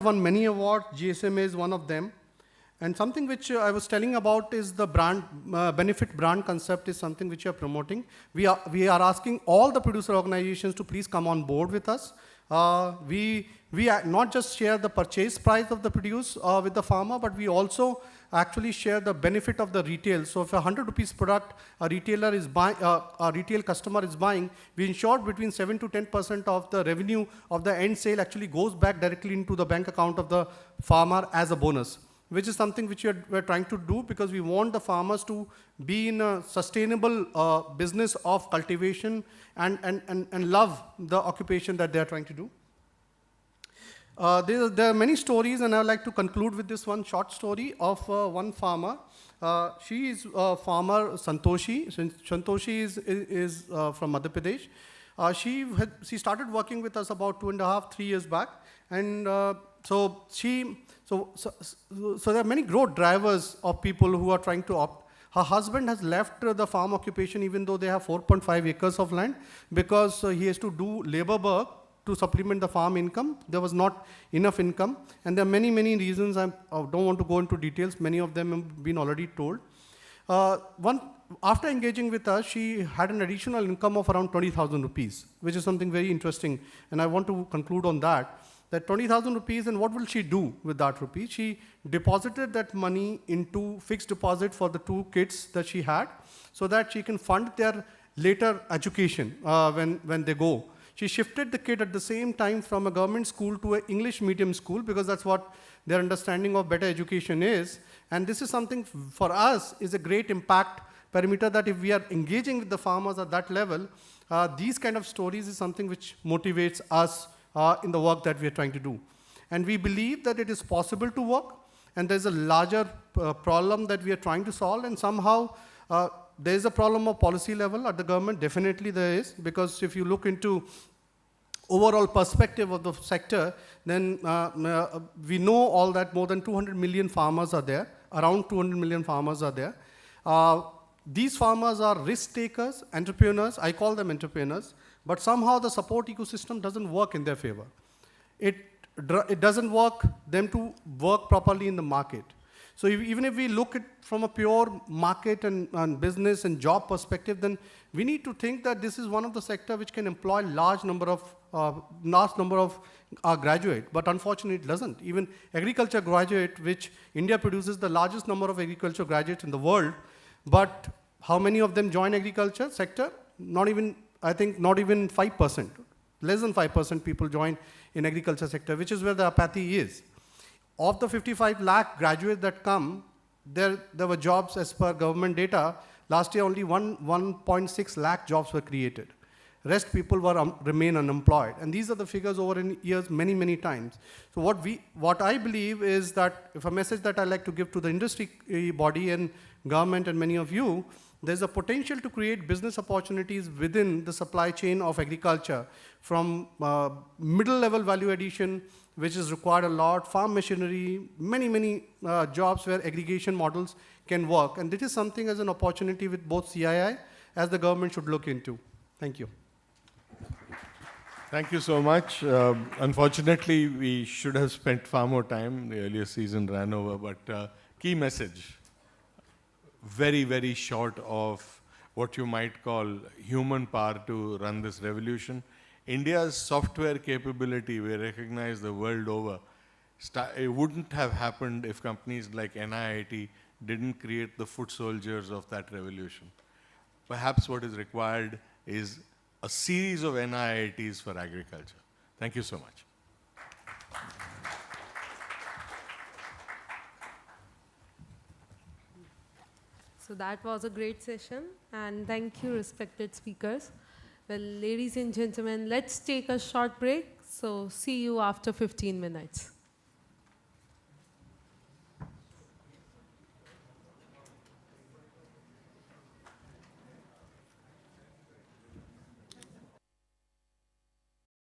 won many awards. GSMA is one of them. And something which I was telling about is the brand, benefit brand concept is something which we are promoting. We are asking all the producer organizations to please come on board with us. We not just share the purchase price of the produce with the farmer, but we also actually share the benefit of the retail. So if a 100 rupees product a retailer is buying, a retail customer is buying, we ensure between 7 to 10% of the revenue of the end sale actually goes back directly into the bank account of the farmer as a bonus, which is something which we're trying to do because we want the farmers to be in a sustainable business of cultivation and love the occupation that they're trying to do. There are many stories, and I would like to conclude with this one short story of one farmer. She is farmer Santoshi. Santoshi is from Madhya Pradesh. She started working with us about 2.5, 3 years back, and so there are many growth drivers of people who are trying to opt. Her husband has left the farm occupation even though they have 4.5 acres of land because he has to do labor work to supplement the farm income. There was not enough income, and there are many, many reasons. I don't want to go into details. Many of them have been already told. After engaging with us, she had an additional income of around 20,000 rupees, which is something very interesting, and I want to conclude on that. That 20,000 rupees, and what will she do with that rupees? She deposited that money into fixed deposit for the 2 kids that she had so that she can fund their later education when they go. She shifted the kid at the same time from a government school to an English medium school because that's what their understanding of better education is. And this is something for us is a great impact parameter that if we are engaging with the farmers at that level, these kind of stories is something which motivates us in the work that we are trying to do. And we believe that it is possible to work, and there's a larger problem that we are trying to solve, and somehow there is a problem of policy level at the government. Definitely there is, because if you look into overall perspective of the sector, then we know all that more than 200 million farmers are there, around 200 million farmers are there. These farmers are risk takers, entrepreneurs. I call them entrepreneurs. But somehow the support ecosystem doesn't work in their favor. It doesn't work them to work properly in the market. So even if we look at from a pure market and business and job perspective, then we need to think that this is one of the sector which can employ large number of graduate. But unfortunately, it doesn't. Even agriculture graduate, which India produces the largest number of agriculture graduates in the world, but how many of them join agriculture sector? Not even, I think, not even 5%. Less than 5% people join in agriculture sector, which is where the apathy is. Of the 55 lakh graduates that come, there were jobs as per government data. Last year, only 1.6 lakh jobs were created. Rest people remain unemployed. And these are the figures over in years many, many times. So what I believe is that if a message that I like to give to the industry body and government and many of you, there's a potential to create business opportunities within the supply chain of agriculture from middle level value addition, which is required a lot, farm machinery, many, many jobs where aggregation models can work. And this is something as an opportunity with both CII as the government should look into. Thank you. Thank you so much. Unfortunately, we should have spent far more time. The earlier season ran over, but key message. Very, very short of what you might call human power to run this revolution. India's software capability, we recognize the world over, it wouldn't have happened if companies like NIIT didn't create the foot soldiers of that revolution. Perhaps what is required is a series of NIITs for agriculture. Thank you so much. So that was a great session, and thank you, respected speakers. Well, ladies and gentlemen, let's take a short break. So see you after 15 minutes.